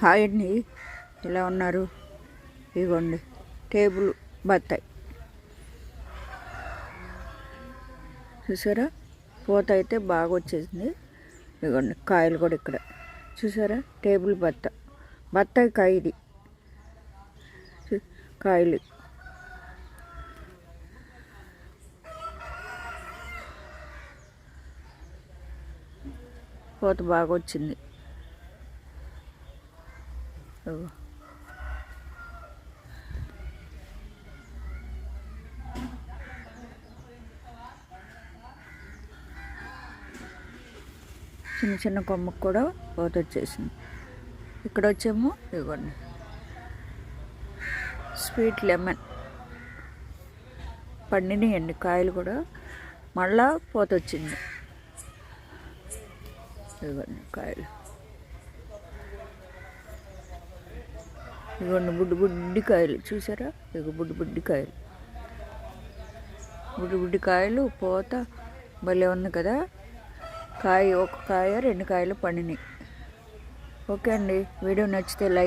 Hi అండి, ఎలా ఉన్నారు? ఇదిగోండి టేబుల్ బత్తాయి చూసారా, పూత అయితే బాగా వచ్చేసింది. ఇదిగోండి కాయలు కూడా ఇక్కడ చూసారా, టేబుల్ బత్తాయి కాయ, ఇది కాయలు పూత బాగా వచ్చింది. చిన్న చిన్న కొమ్మకు కూడా పూత వచ్చేసింది. ఇక్కడ వచ్చేమో ఇవ్వండి స్వీట్ లెమన్ పండినాయండి కాయలు కూడా, మళ్ళా పూత వచ్చింది. ఇవ్వండి కాయలు, ఇవ్వండి బుడ్డి కాయలు చూసారా, ఇక బుడ్డి కాయలు, బుడ్డి కాయలు, పూత భలే ఉంది కదా. ఒక కాయ 2 కాయలు పండినాయి. ఓకే అండి, వీడియో నచ్చితే లైక్